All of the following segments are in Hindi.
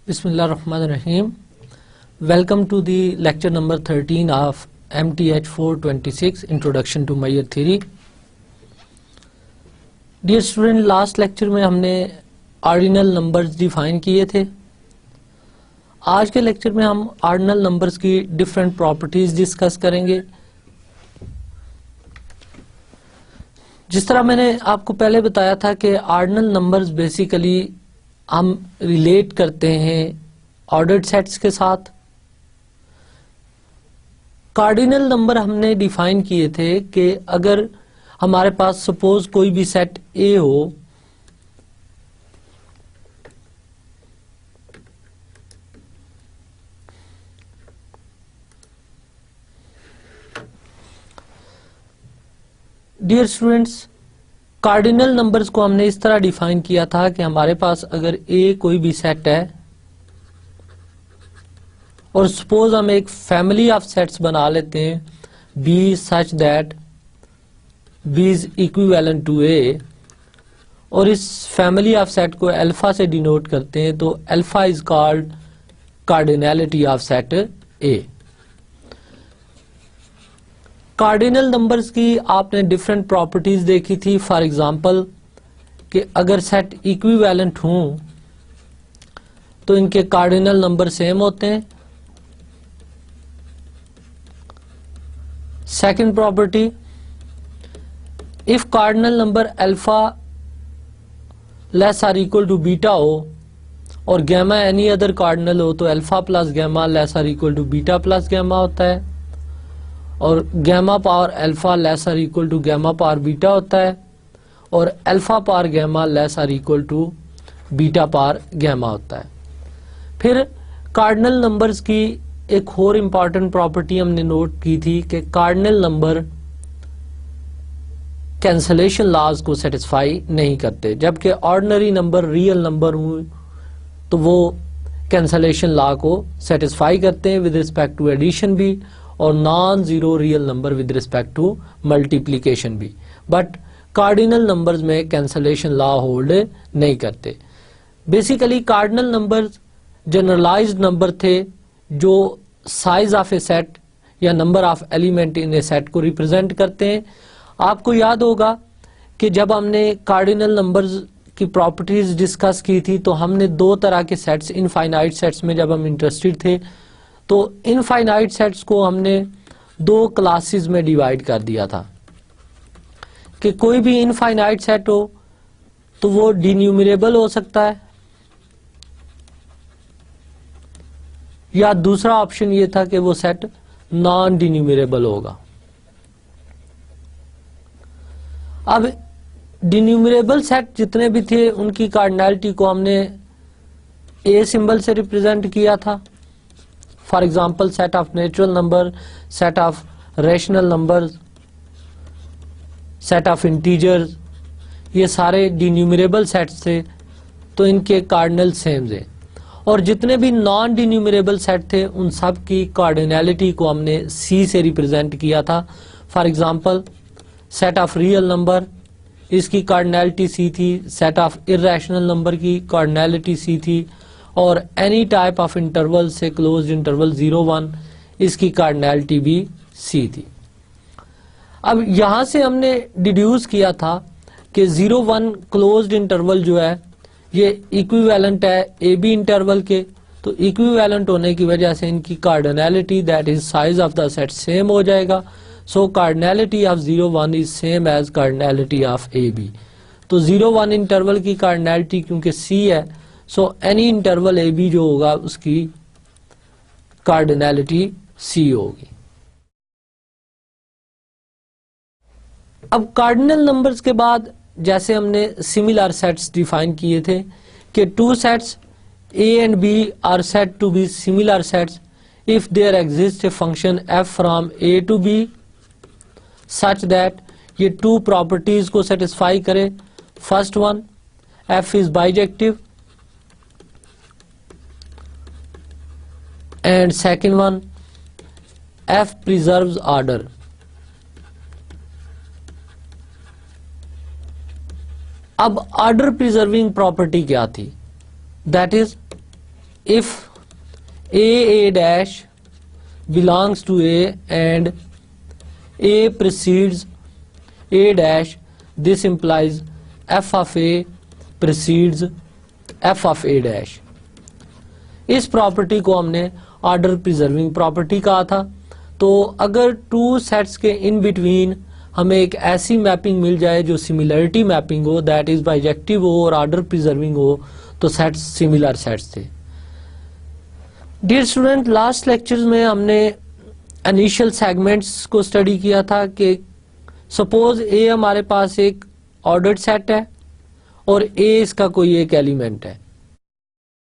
Bismillahirrahmanirrahim. Welcome to the lecture number 13 of MTH 426 Introduction to Meyer Theory. Dear student, last lecture में हमने ऑर्डिनल नंबर्स डिफाइन किए थे. आज के लेक्चर में हम ऑर्डिनल नंबर्स की डिफरेंट प्रॉपर्टीज डिस्कस करेंगे. जिस तरह मैंने आपको पहले बताया था कि ऑर्डिनल नंबर्स बेसिकली हम रिलेट करते हैं ऑर्डर्ड सेट्स के साथ. कार्डिनल नंबर हमने डिफाइन किए थे कि अगर हमारे पास सपोज कोई भी सेट ए हो डियर स्टूडेंट्स, कार्डिनल नंबर्स को हमने इस तरह डिफाइन किया था कि हमारे पास अगर ए कोई भी सेट है और सपोज हम एक फैमिली ऑफ सेट्स बना लेते हैं B such that B is equivalent to A और इस फैमिली ऑफ सेट को अल्फा से डिनोट करते हैं, तो alpha is called cardinality of set A. Cardinal numbers की आपने डिफरेंट प्रॉपर्टीज देखी थी. फॉर एग्जांपल कि अगर सेट इक्विवेलेंट हों तो इनके कार्डिनल नंबर सेम होते हैं. Second property, if cardinal number alpha less or equal to beta हो और गैमा एनी अदर कार्डिनल हो तो alpha plus gamma less or equal to beta plus gamma होता है और gamma power alpha less or equal to gamma power beta होता है और alpha power gamma less or equal to beta power gamma होता है. फिर कार्डिनल नंबर्स की एक और इंपॉर्टेंट प्रॉपर्टी हमने नोट की थी कि कार्डिनल नंबर कैंसलेशन लॉज को सेटिस्फाई नहीं करते, जबकि ऑर्डिनरी नंबर रियल नंबर हुए तो वो कैंसलेशन लॉ को सेटिस्फाई करते हैं विद रिस्पेक्ट टू एडिशन भी और non zero real number with respect to multiplication भी. बट कार्डिनल नंबर्स में कैंसलेशन लॉ होल्ड नहीं करते. Basically cardinal numbers generalized number थे जो साइज ऑफ ए सेट या number of element in a set को रिप्रेजेंट करते हैं. आपको याद होगा कि जब हमने कार्डिनल नंबर्स की प्रॉपर्टीज डिस्कस की थी तो हमने दो तरह के सेट्स, इनफाइनाइट सेट्स में जब हम इंटरेस्टेड थे तो इनफाइनाइट सेट्स को हमने दो क्लासेस में डिवाइड कर दिया था कि कोई भी इनफाइनाइट सेट हो तो वो डिन्यूमरेबल हो सकता है या दूसरा ऑप्शन ये था कि वो सेट नॉन डिन्यूमरेबल होगा. अब डिन्यूमरेबल सेट जितने भी थे उनकी कार्डिनैलिटी को हमने ए सिंबल से रिप्रेजेंट किया था. For example set of natural number, set of rational numbers, set of integers, ये सारे डिन्यूमरेबल सेट्स थे तो इनके कार्डिनल सेम थे. और जितने भी नॉन डिन्यूमरेबल सेट थे उन सब की कार्डिनैलिटी को हमने सी से रिप्रेजेंट किया था. For example set of real number, इसकी कार्डिनैलिटी सी थी. सेट ऑफ इर्रेशनल नंबर की कार्डिनैलिटी सी थी और एनी टाइप ऑफ इंटरवल से क्लोज्ड इंटरवल 0-1 इसकी कार्डिनैलिटी भी सी थी. अब यहां से हमने डिड्यूस किया था कि 0-1 क्लोज्ड इंटरवल जो है ये इक्विवेलेंट है ए बी इंटरवल के, तो इक्विवेलेंट होने की वजह से इनकी cardinality that is size of the set same हो जाएगा. So cardinality of 0-1 is same as cardinality of A B. तो 0-1 इंटरवल की कार्डिनैलिटी क्योंकि सी है so any interval A B जो होगा उसकी कार्डिनैलिटी सी होगी. अब कार्डिनल नंबर्स के बाद जैसे हमने सिमिलर सेट्स डिफाइन किए थे कि two sets A and B are said to be similar sets if there exist a function F from A to B such that ये टू प्रॉपर्टीज को सेटिस्फाई करे. First one, F is bijective and second one, F preserves order. अब ऑर्डर प्रिजर्विंग प्रॉपर्टी क्या थी? That is if a dash belongs to a and a precedes a dash, this implies f of a precedes f of a dash. इस प्रॉपर्टी को हमने ऑर्डर प्रिजर्विंग प्रॉपर्टी कहा था। तो अगर टू सेट्स के इन बिटवीन हमें एक ऐसी मैपिंग मिल जाए जो सिमिलरिटी मैपिंग हो, दैट इज बाइजेक्टिव हो और ऑर्डर प्रिजर्विंग हो, तो सेट्स सिमिलर सेट्स थे। डियर स्टूडेंट, लास्ट लेक्चर में हमने इनिशियल सेगमेंट्स को स्टडी किया था कि सपोज ए हमारे पास एक ऑर्डर्ड सेट है और ए इसका कोई एक एलिमेंट है,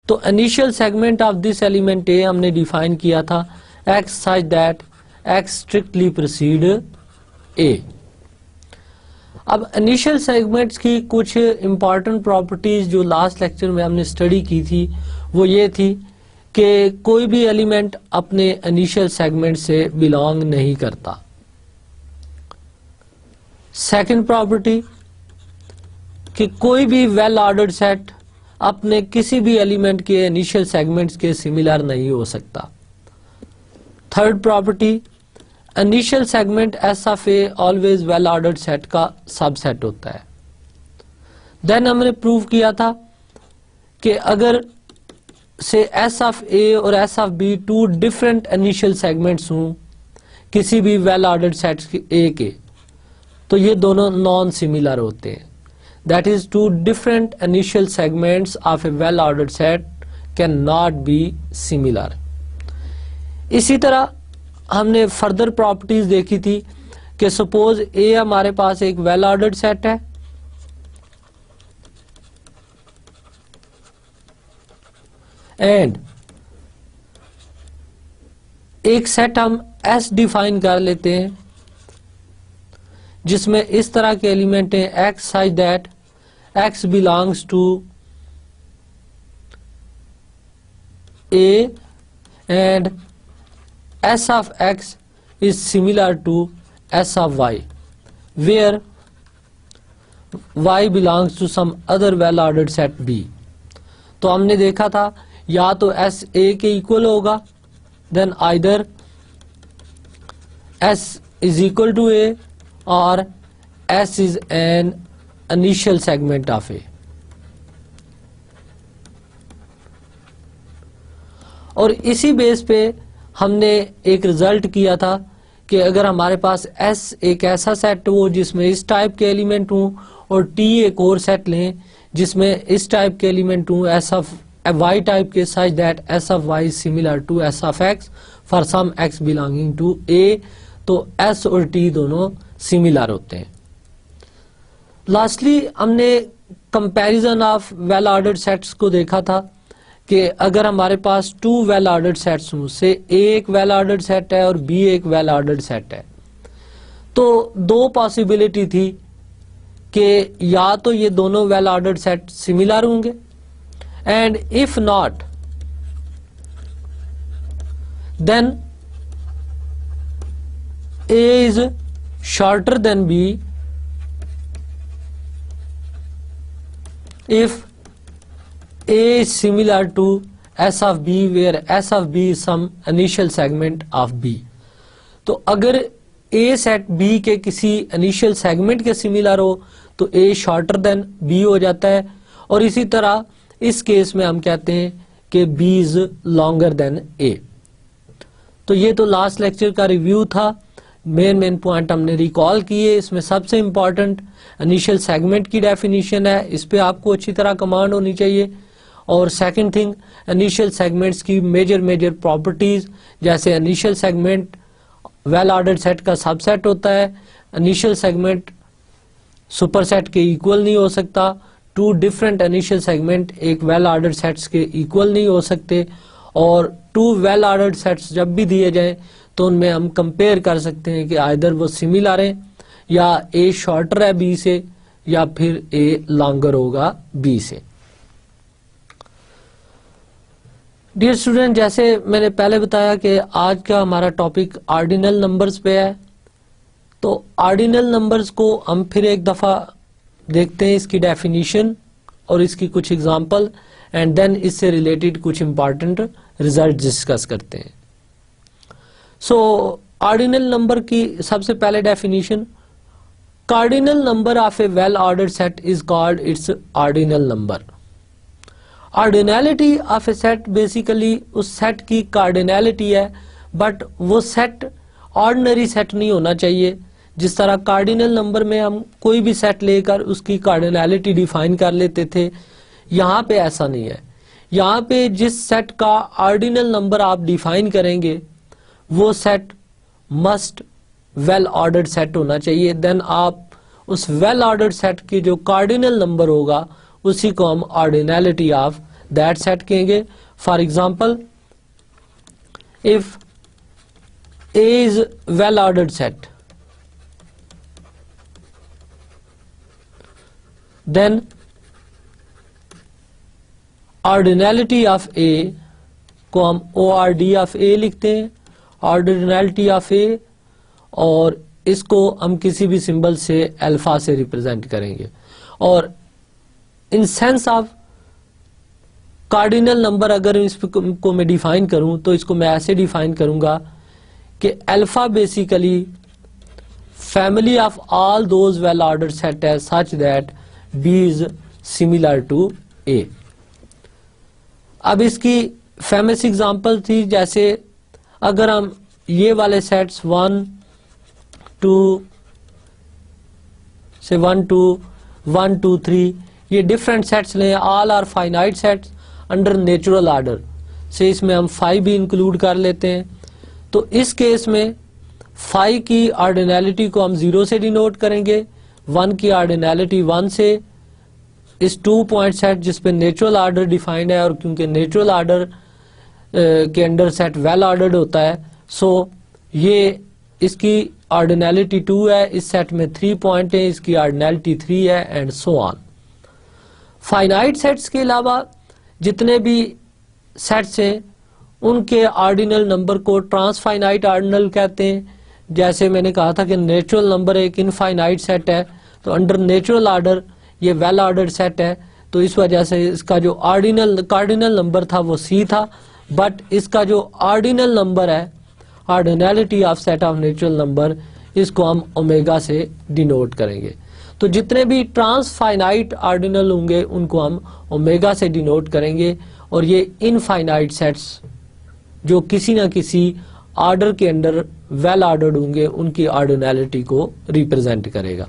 तो initial segment of this element A हमने डिफाइन किया था x such that x strictly precede a। अब इनिशियल सेगमेंट्स की कुछ इंपॉर्टेंट प्रॉपर्टीज जो लास्ट लेक्चर में हमने स्टडी की थी वो ये थी कि कोई भी एलिमेंट अपने इनिशियल सेगमेंट से बिलोंग नहीं करता। सेकंड प्रॉपर्टी कि कोई भी वेल ऑर्डर्ड सेट अपने किसी भी एलिमेंट के इनिशियल सेगमेंट्स के सिमिलर नहीं हो सकता। Third property, initial segment S of a always well ordered set का सबसेट होता है। देन हमने प्रूव किया था कि अगर से एस ऑफ ए और S of B two different initial segments हों किसी भी वेल ऑर्डर्ड सेट ए के, तो ये दोनों नॉन सिमिलर होते हैं। That is, two different initial segments of a well-ordered set cannot be similar. इसी तरह हमने फर्दर प्रॉपर्टीज देखी थी कि सपोज ए हमारे पास एक वेल ऑर्डर्ड सेट है एंड एक सेट हम एस डिफाइन कर लेते हैं जिसमें इस तरह के एलिमेंट हैं x such that x belongs to A and S of x is similar to S of y, where y belongs to some other well ordered set B। तो हमने देखा था या तो S A के इक्वल होगा, then either S is equal to A or S is an initial segment of A. और इसी बेस पे हमने एक रिजल्ट किया था कि अगर हमारे पास एस एक ऐसा सेट हो जिसमें इस टाइप के एलिमेंट हों और टी एक और सेट लें जिसमें इस टाइप के एलिमेंट हों एस ऑफ वाई टाइप के, such that S of Y similar to S of X for some X belonging to A, तो एस और टी दोनों सिमिलर होते हैं। लास्टली हमने comparison of well ordered sets को देखा था कि अगर हमारे पास टू वेल ऑर्डर्ड सेट्स हों, से ए एक वेल ऑर्डर्ड सेट है और बी एक वेल ऑर्डर्ड सेट है, तो दो पॉसिबिलिटी थी कि या तो ये दोनों वेल ऑर्डर्ड सेट सिमिलर होंगे and if not then A is shorter than B if A is similar to S of B where S of B is some initial segment of B। तो अगर A सेट B के किसी इनिशियल सेगमेंट के सिमिलर हो तो A शॉर्टर देन B हो जाता है, और इसी तरह इस केस में हम कहते हैं कि B is longer than A। तो ये तो लास्ट लेक्चर का रिव्यू था, मेन पॉइंट हमने रिकॉल किए। इसमें सबसे इंपॉर्टेंट इनिशियल सेगमेंट की डेफिनेशन है, इस पे आपको अच्छी तरह कमांड होनी चाहिए। और सेकंड थिंग, इनिशियल सेगमेंट्स की मेजर प्रॉपर्टीज, जैसे initial segment well ordered set का सबसेट होता है, इनिशियल सेगमेंट सुपरसेट के इक्वल नहीं हो सकता, टू डिफरेंट इनिशियल सेगमेंट एक वेल ऑर्डर्ड सेट्स के इक्वल नहीं हो सकते, और टू वेल ऑर्डर्ड सेट्स जब भी दिए जाएं तो उनमें हम कंपेयर कर सकते हैं कि आइदर वो सिमिलर है या ए शॉर्टर है बी से या फिर ए लॉन्गर होगा बी से। डियर स्टूडेंट, जैसे मैंने पहले बताया कि आज का हमारा टॉपिक ऑर्डिनल नंबर्स पे है, तो ऑर्डिनल नंबर्स को हम फिर एक दफा देखते हैं, इसकी डेफिनेशन और इसकी कुछ एग्जांपल एंड देन इससे रिलेटेड कुछ इंपॉर्टेंट रिजल्ट डिस्कस करते हैं। सो ऑर्डिनल नंबर की सबसे पहले definition, cardinal number of a well ordered set is called its ordinal number. Ordinality of A set basically उस सेट की कार्डिनैलिटी है, बट वो सेट ऑर्डिनरी सेट नहीं होना चाहिए। जिस तरह कार्डिनल नंबर में हम कोई भी सेट लेकर उसकी कार्डिनैलिटी डिफाइन कर लेते थे, यहाँ पे ऐसा नहीं है। यहाँ पे जिस सेट का ऑर्डिनल नंबर आप डिफाइन करेंगे वो set must well ordered set होना चाहिए। देन आप उस वेल ऑर्डर्ड सेट की जो कार्डिनल नंबर होगा उसी को हम ऑर्डिनैलिटी ऑफ दैट सेट कहेंगे। For example, if A is well ordered set, then ordinality of A को हम ORD of A लिखते हैं, ordinality of A, और इसको हम किसी भी सिंबल से अल्फा से रिप्रेजेंट करेंगे। और in sense of cardinal number अगर इसको मैं डिफाइन करूं तो इसको मैं ऐसे डिफाइन करूंगा कि alpha basically family of all those well ordered set है such that B is similar to A. अब इसकी फेमस एग्जांपल थी, जैसे अगर हम ये वाले सेट्स 1 2 से 1 2 1 2 3 ये डिफरेंट सेट्स लें, all are finite sets under natural order से, इसमें हम 5 भी इंक्लूड कर लेते हैं। तो इस केस में 5 की ऑर्डिनैलिटी को हम 0 से डिनोट करेंगे, 1 की ऑर्डिनैलिटी 1 से। इस 2 पॉइंट सेट जिस पे नेचुरल ऑर्डर डिफाइंड है, और क्योंकि नेचुरल ऑर्डर के अंडर सेट वेल ऑर्डर्ड होता है, सो ये इसकी ऑर्डिनैलिटी 2 है, इस सेट में 3 पॉइंट है, इसकी ऑर्डिनैलिटी 3 है, and so on. Finite sets के अलावा जितने भी सेट्स हैं उनके ऑर्डिनल नंबर को ट्रांसफाइनाइट ऑर्डिनल कहते हैं। जैसे मैंने कहा था कि नेचुरल नंबर एक इनफाइनाइट सेट है, तो अंडर नेचुरल ऑर्डर ये वेल ऑर्डर्ड सेट है, तो इस वजह से इसका जो कार्डिनल नंबर था वो C था, बट इसका जो ऑर्डिनल नंबर है, ordinality of set of natural number, इसको हम ओमेगा से डिनोट करेंगे। तो जितने भी ट्रांसफाइनाइट ऑर्डिनल होंगे उनको हम ओमेगा से डिनोट करेंगे, और ये इनफाइनाइट सेट्स जो किसी ना किसी ऑर्डर के अंडर वेल ऑर्डर्ड होंगे उनकी ऑर्डिनैलिटी को रिप्रेजेंट करेगा।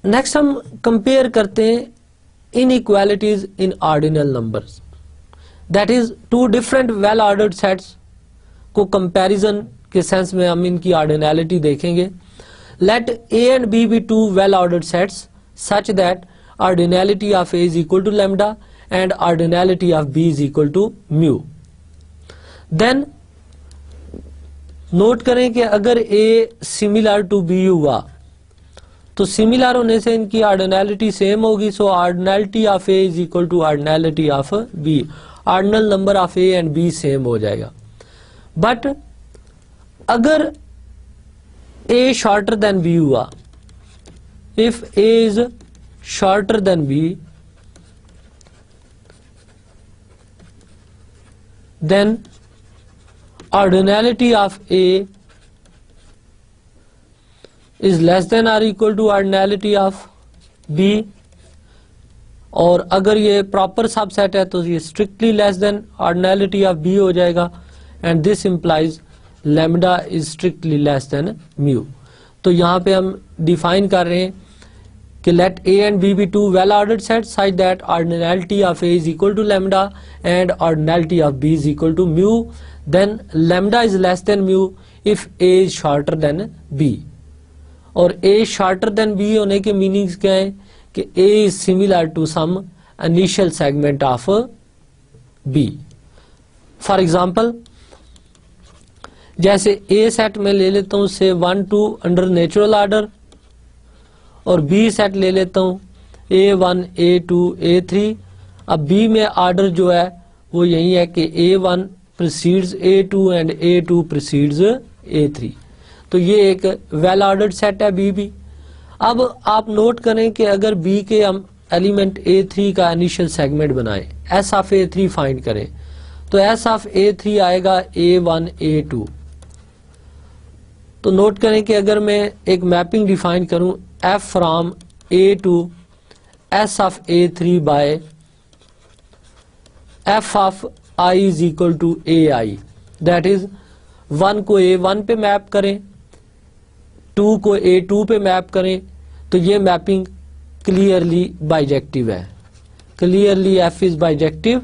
नेक्स्ट हम कंपेयर करते हैं inequalities in ordinal numbers, that is 2 different well ordered sets को कंपैरिजन के सेंस में हम इनकी ऑर्डिनैलिटी देखेंगे। Let A and B B 2 well ordered sets such that ordinality of A is equal to lambda and ordinality of B is equal to mu। then note करें कि अगर A सिमिलर टू B हुआ तो सिमिलर होने से इनकी ऑर्डिनैलिटी सेम होगी, so ordinality of A is equal to ordinality of B, ordinal number of A and B same हो जाएगा। बट अगर A शॉर्टर देन B हुआ, if A is shorter than B, then ordinality of A is less than or equal to ordinality of B, और अगर ये प्रॉपर सबसेट है तो ये strictly less than ordinality of B हो जाएगा, and this implies lambda is strictly less than mu. तो यहाँ पे हम डिफाइन कर रहे हैं कि let A and B be 2 well ordered sets such that ordinality of A is equal to lambda and ordinality of B is equal to mu, then lambda is less than mu if A is shorter than B। और A shorter than B होने के मीनिंग्स क्या है कि A is similar to some initial segment of B। For example, जैसे A सेट में ले लेता हूँ से 1 2 अंडर नेचुरल ऑर्डर, और B सेट ले लेता हूँ A1 A2 A3। अब B में ऑर्डर जो है वो यही है कि A1 precedes A2 and A2 precedes A3, तो ये एक वेल ऑर्डर्ड सेट है B भी। अब आप नोट करें कि अगर B के हम एलिमेंट A3 का इनिशियल सेगमेंट बनाएं, एस ऑफ A3 फाइंड करें, तो एस ऑफ A3 आएगा A1 A2। तो नोट करें कि अगर मैं एक मैपिंग डिफाइन करूं F from A to S of A3 by F of I is equal to AI, that is 1 को A1 पे मैप करें, 2 को A2 पे मैप करें, तो ये मैपिंग क्लियरली बाइजेक्टिव है। Clearly F is bijective.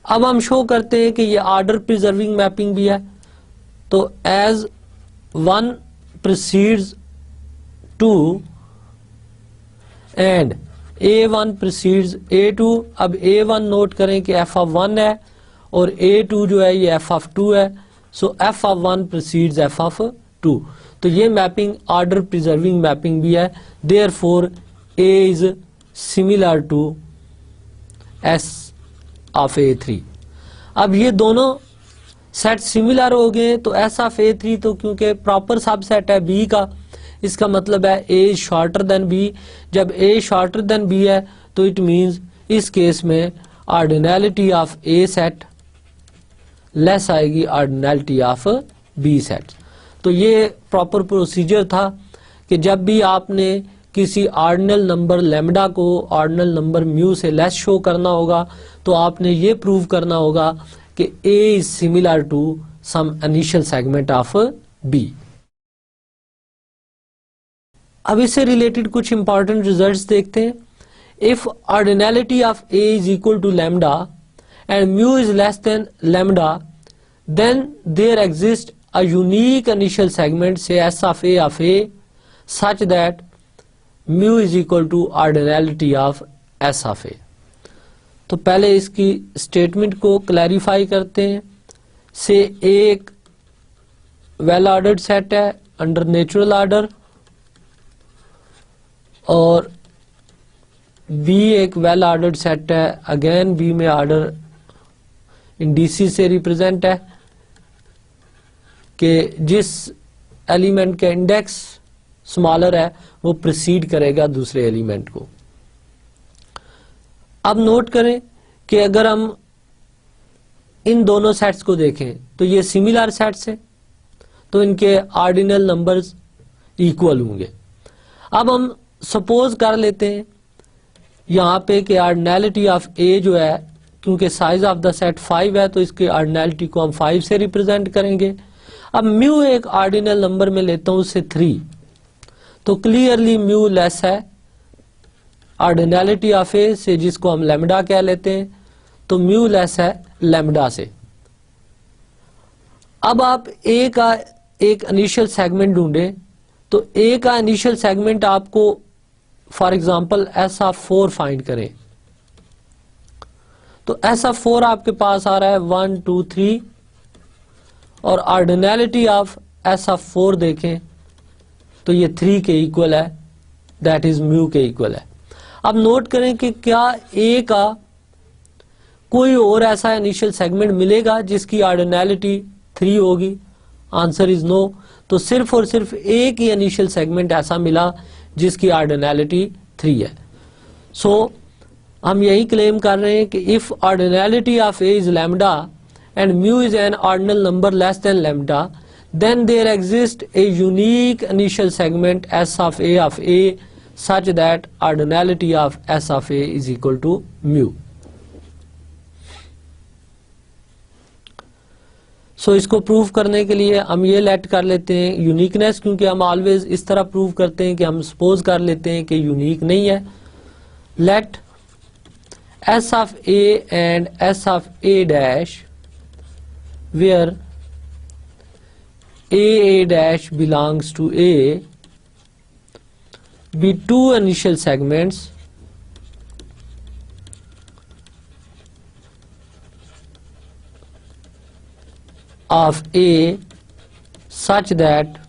अब हम शो करते हैं कि ये ऑर्डर प्रिजर्विंग मैपिंग भी है। तो as 1 precedes 2 and A1 precedes A2, अब A1 नोट करें कि F ऑफ 1 है और A2 जो है ये F ऑफ 2 है, so F of 1 precedes F of 2। तो ये मैपिंग ऑर्डर प्रिजर्विंग मैपिंग भी है, therefore A is similar to S of A3। अब ये दोनों सेट सिमिलर हो गए, तो S ऑफ A3 तो क्योंकि प्रॉपर सबसेट है B का, इसका मतलब है A is shorter than B। जब A शॉर्टर देन B है तो इट मींस इस केस में ऑर्डिनैलिटी ऑफ A सेट लेस आएगी ऑर्डिनैलिटी ऑफ B सेट। तो ये प्रॉपर प्रोसीजर था कि जब भी आपने किसी ऑर्डिनल नंबर लेमडा को ऑर्डिनल नंबर म्यू से लेस शो करना होगा, तो आपने ये प्रूव करना होगा कि A is similar to some initial segment of B। अब इससे रिलेटेड कुछ इंपॉर्टेंट रिजल्ट्स देखते हैं। If ordinality of A is equal to lambda and mu is less than lambda, then there exist a unique initial segment, say S of A, such that mu is equal to ordinality of S of A। तो पहले इसकी स्टेटमेंट को क्लैरिफाई करते हैं। से एक वेल ऑर्डर्ड सेट है अंडर नेचुरल ऑर्डर और B एक वेल ऑर्डर्ड सेट है, अगेन B में ऑर्डर इंडिसेस से रिप्रेजेंट है कि जिस एलिमेंट का इंडेक्स स्मॉलर है वो प्रीसीड करेगा दूसरे एलिमेंट को। अब नोट करें कि अगर हम इन दोनों सेट्स को देखें तो ये सिमिलर सेट्स हैं, तो इनके ऑर्डिनल नंबर्स इक्वल होंगे। अब हम सपोज कर लेते हैं यहाँ पे कि ऑर्डिनैलिटी ऑफ A जो है, क्योंकि साइज ऑफ द सेट 5 है तो इसकी ऑर्डिनैलिटी को हम 5 से रिप्रेजेंट करेंगे। अब म्यू एक ऑर्डिनल नंबर में लेता हूं उससे 3, तो क्लियरली म्यू लेस है ऑर्डिनैलिटी ऑफ A से, जिसको हम लैम्डा कह लेते हैं, तो म्यू लेस है लैम्डा से। अब आप A का एक इनिशियल सेगमेंट ढूंढें, तो A का इनिशियल सेगमेंट आपको for example S of 4 find करें, तो S ऑफ 4 आपके पास आ रहा है 1 2 3 और ऑर्डिनैलिटी ऑफ S ऑफ 4 देखें तो ये 3 के इक्वल है, दैट इज म्यू के इक्वल है। अब नोट करें कि क्या A का कोई और ऐसा इनिशियल सेगमेंट मिलेगा जिसकी ऑर्डिनैलिटी 3 होगी? Answer is no. तो सिर्फ और सिर्फ एक ही इनिशियल सेगमेंट ऐसा मिला जिसकी ऑर्डिनैलिटी 3 है। सो हम यही क्लेम कर रहे हैं कि if ordinality of A is lambda and mu is an ordinal number less than lambda, then there exists a unique initial segment S of A such that ordinality of S of A is equal to mu। So इसको प्रूव करने के लिए हम ये लेट कर लेते हैं यूनिकनेस, क्योंकि हम ऑलवेज इस तरह प्रूव करते हैं कि हम सपोज कर लेते हैं कि यूनिक नहीं है। Let S of A and S of A dash where A dash belongs to A be two initial segments of A such that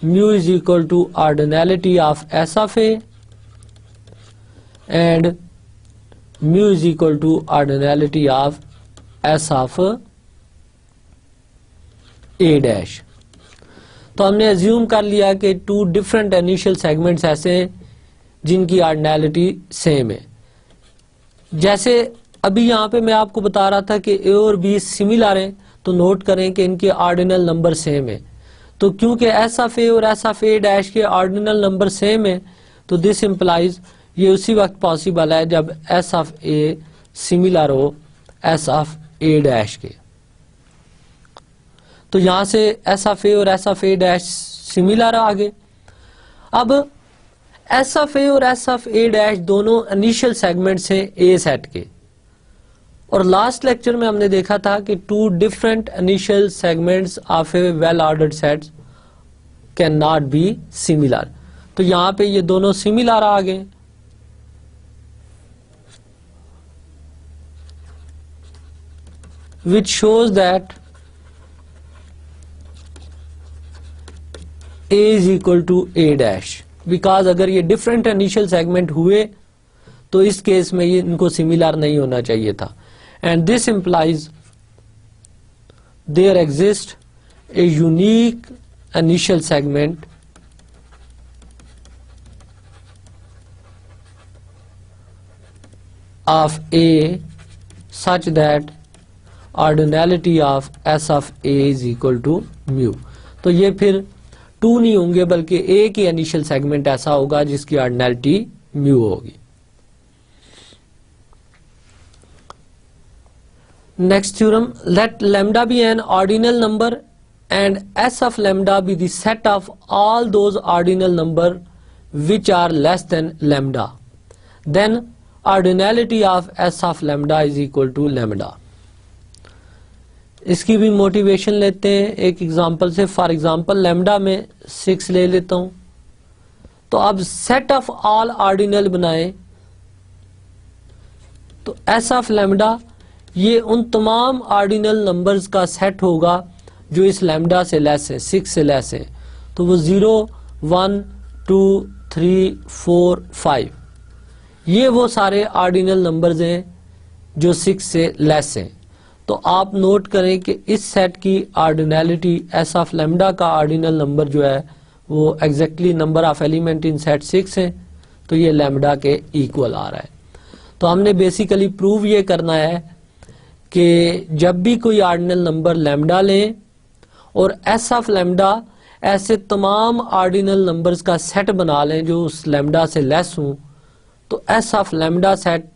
mu is equal to ordinality of S of A and mu is equal to ordinality of S of A dash। तो हमने एज्यूम कर लिया कि टू डिफरेंट इनिशियल सेगमेंट्स ऐसे हैं जिनकी ऑर्डिनैलिटी सेम है। जैसे अभी यहाँ पे मैं आपको बता रहा था कि ए और बी सिमिलर हैं, तो नोट करें कि इनके ऑर्डिनल नंबर सेम है। तो क्योंकि एस ऑफ ए और एस ऑफ ए डैश के ऑर्डिनल नंबर सेम है, तो दिस इंप्लाइज ये उसी वक्त पॉसिबल है जब एस ऑफ ए सिमिलर हो एस ऑफ ए डैश के। तो यहां से एस ऑफ ए और S of A dash similar आगे। अब एस ऑफ ए और एस ऑफ ए डैश दोनों इनिशियल सेगमेंट्स हैं ए सेट के, और लास्ट लेक्चर में हमने देखा था कि two different initial segments of a well ordered sets can not be similar. तो यहां पे ये दोनों सिमिलर आ गए। which shows that A is equal to A dash, because अगर ये डिफरेंट इनिशियल सेगमेंट हुए तो इस केस में ये इनको सिमिलर नहीं होना चाहिए था। And this implies there exist a unique initial segment of A such that ordinality of S of A is equal to mu। तो ये फिर 2 नहीं होंगे बल्कि A की इनिशियल सेगमेंट ऐसा होगा जिसकी ऑर्डिनैलिटी mu होगी। Next theorem, let lambda be an ordinal number and S of lambda be the set of all those ordinal number which are less than lambda, then ordinality of S of lambda is equal to lambda। इसकी भी मोटिवेशन लेते हैं एक एग्जांपल से। फॉर एग्जांपल लैम्डा में 6 ले लेता हूं, तो अब सेट ऑफ ऑल ऑर्डिनल बनाएं तो एस ऑफ लैम्डा ये उन तमाम ऑर्डिनल नंबर्स का सेट होगा जो इस लैम्डा से लेस है, 6 से लेस है। तो वो 0, 1, 2, 3, 4, 5 ये वो सारे ऑर्डिनल नंबर्स हैं जो 6 से लेस हैं। तो आप नोट करें कि इस सेट की ऑर्डिनैलिटी एस ऑफ लैम्डा का ऑर्डिनल नंबर जो है वो exactly number of element in set 6 है, तो ये लैम्डा के इक्वल आ रहा है। तो हमने बेसिकली प्रूव ये करना है कि जब भी कोई ऑर्डिनल नंबर लैम्डा लें और एस ऑफ लैम्डा ऐसे तमाम ऑर्डिनल नंबर्स का सेट बना लें जो उस लैम्डा से लेस हों, तो एस ऑफ लैम्डा सेट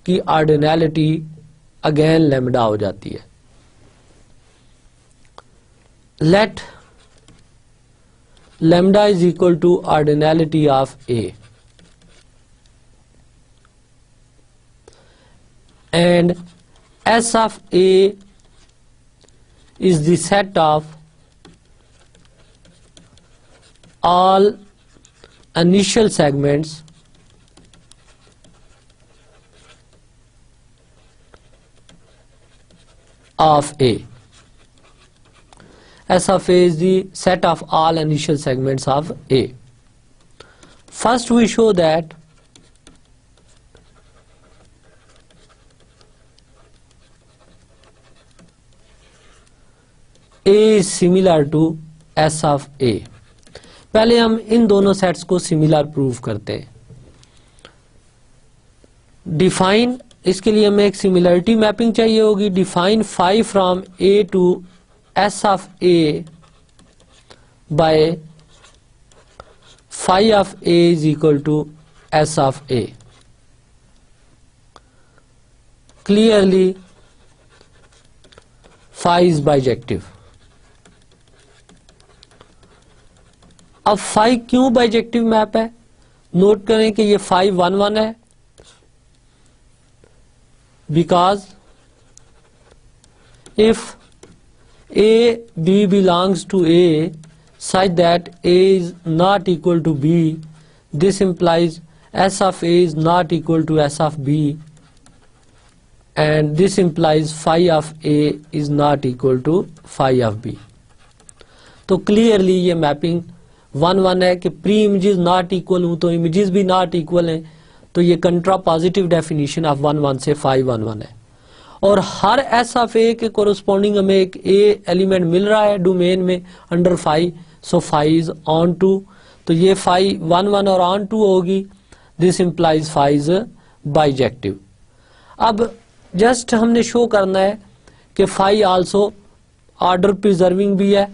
की ऑर्डिनैलिटी अगेन लैम्डा हो जाती है। Let lambda is equal to ordinality of A and S of A is the set of all initial segments of A. S of A is the set of all initial segments of A. First we show that A is similar to S of A। पहले हम इन दोनों सेट्स को सिमिलर प्रूव करते हैं। डिफाइन, इसके लिए हमें एक सिमिलरिटी मैपिंग चाहिए होगी। Define phi from A to S of A by phi of A is equal to S of A। Clearly phi is bijective. अब 5 क्यों बाइजेक्टिव मैप है? नोट करें कि ये 5 1 1 है, because if A B belongs to A such that A is not equal to B, this implies S of A is not equal to S of B, and this implies phi of A is not equal to phi of B। तो क्लियरली ये मैपिंग 1 1 है कि प्री इमेजेस नॉट इक्वल हूं तो इमेजेस भी नॉट इक्वल हैं, तो ये कंट्रा पॉजिटिव डेफिनेशन ऑफ 1 1 से 5 1 1 है। और हर एस ऑफ ए के कोरोस्पोंडिंग हमें एक ए एलिमेंट मिल रहा है डोमेन में under 5, so phi is on टू, तो ये फाई 1 1 और ऑन टू होगी, this implies phi is bijective. अब जस्ट हमने शो करना है कि फाई आल्सो ऑर्डर प्रिजर्विंग भी है,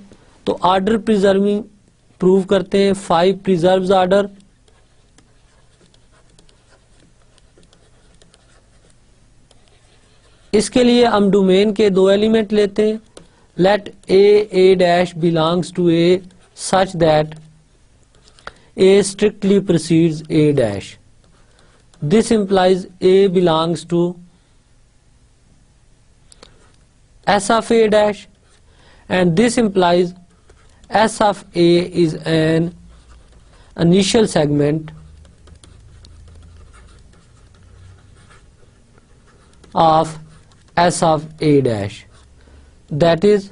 तो ऑर्डर प्रिजर्विंग प्रूव करते हैं, फाई प्रिजर्व्स ऑर्डर। इसके लिए हम डोमेन के दो एलिमेंट लेते हैं, let A dash belongs to A such that A strictly precedes A dash, this implies A belongs to S of A dash, and this implies S of A is an initial segment of S of A dash, that is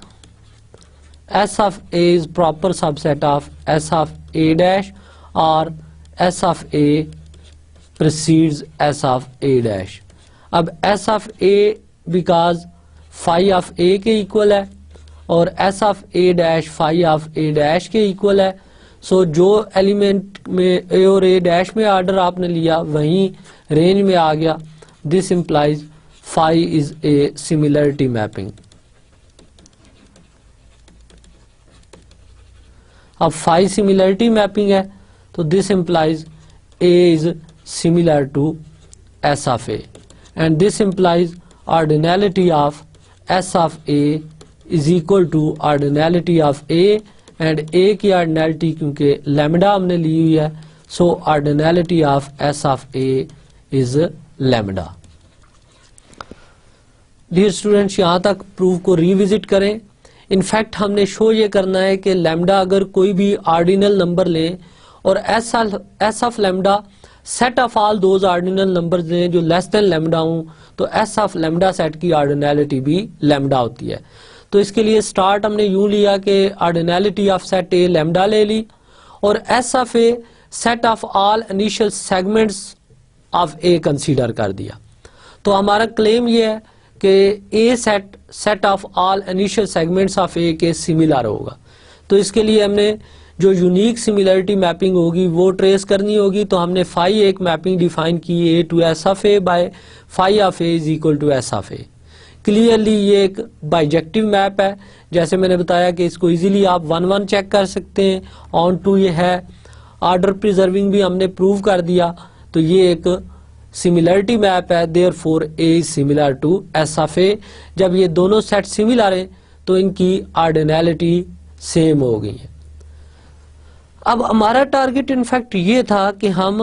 S of A is proper subset of S of A dash, or S of A precedes S of A dash। अब S of A because phi of A के इक्वल है और S of A dash phi of A dash के इक्वल है, सो जो एलिमेंट में ए और ए डैश में ऑर्डर आपने लिया वहीं रेंज में आ गया, this implies phi is a similarity mapping. अब फाई सिमिलरिटी मैपिंग है तो this implies A is similar to S of A, and this implies ordinality of S of A is equal to ordinality of A, and A की ordinality क्योंकि lambda हमने ली हुई है, so ordinality of S of A is lambda। Dear students, यहाँ तक प्रूफ को रिविजिट करें। इनफैक्ट हमने शो ये करना है कि लैम्डा अगर कोई भी ऑर्डिनल नंबर ले और S of lambda set of all those ordinal numbers हैं जो लेस देन लैम्डा हूं, तो एस ऑफ लैम्डा सेट की ऑर्डिनैलिटी भी लैम्डा होती है। तो इसके लिए स्टार्ट हमने यूं लिया कि ordinality of set A lambda ले ली, और S of A set of all initial segments of A consider कर दिया। तो हमारा क्लेम ये है कि A set of all initial segments of A के सिमिलर होगा। तो इसके लिए हमने जो यूनिक सिमिलरिटी मैपिंग होगी वो ट्रेस करनी होगी। तो हमने फाई एक मैपिंग डिफाइन की A to S of A by phi of A is equal to S of A. Clearly ये एक बाइजेक्टिव मैप है, जैसे मैंने बताया कि इसको इजीली आप 1 1 चेक कर सकते हैं, ऑन टू ये है, ऑर्डर प्रिजर्विंग भी हमने प्रूव कर दिया। तो ये एक सिमिलरिटी मैप है, therefore A is similar to S of A. जब ये दोनों सेट सिमिलर हैं तो इनकी ऑर्डिनैलिटी सेम हो गई है। अब हमारा टारगेट इनफैक्ट ये था कि हम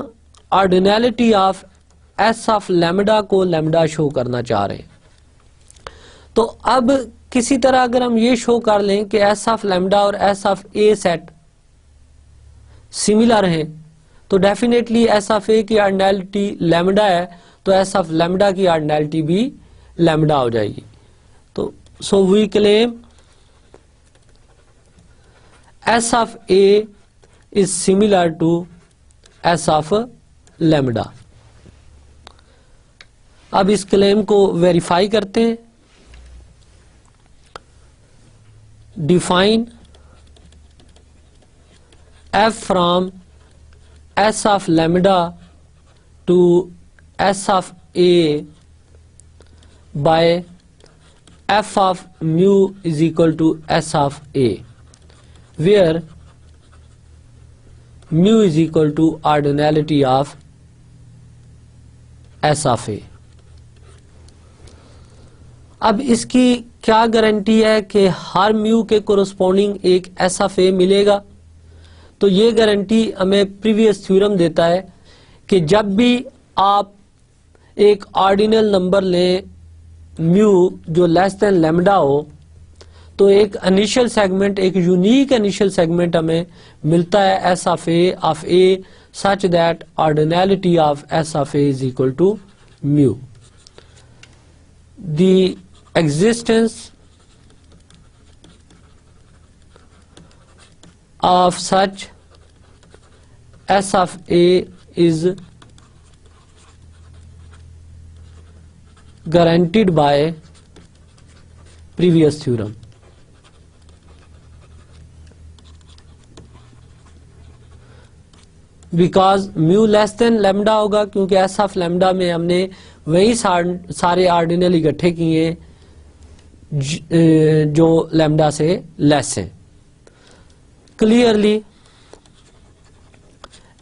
ऑर्डिनैलिटी ऑफ एस ऑफ लैम्डा को लैम्डा शो करना चाह रहे हैं। तो अब किसी तरह अगर हम ये शो कर लें कि एस ऑफ लैम्डा और S of A set similar हैं, तो डेफिनेटली एस ऑफ ए की ऑर्डिनैलिटी लैम्डा है, तो एस ऑफ लैम्डा की ऑर्डिनैलिटी भी लैम्डा हो जाएगी। तो so we claim S of A is similar to S of lambda। अब इस क्लेम को वेरीफाई करते हैं। Define f from S of lambda to S of A by f of mu is equal to S of A, where mu is equal to ordinality of S of A। अब इसकी क्या गारंटी है कि हर म्यू के कोरस्पॉन्डिंग एक S of A मिलेगा? तो ये गारंटी हमें प्रीवियस थ्योरम देता है कि जब भी आप एक ऑर्डिनल नंबर लें म्यू जो लेस देन लैम्डा हो, तो एक इनिशियल सेगमेंट, एक यूनिक इनिशियल सेगमेंट हमें मिलता है S of A such that ordinality of S of A is equal to mu. The existence of such S of A is guaranteed by previous theorem. Because mu less than lambda होगा, क्योंकि एस ऑफ लेमडा में हमने वही सारे ऑर्डिनल इकट्ठे किए जो लेमडा से लेस है। Clearly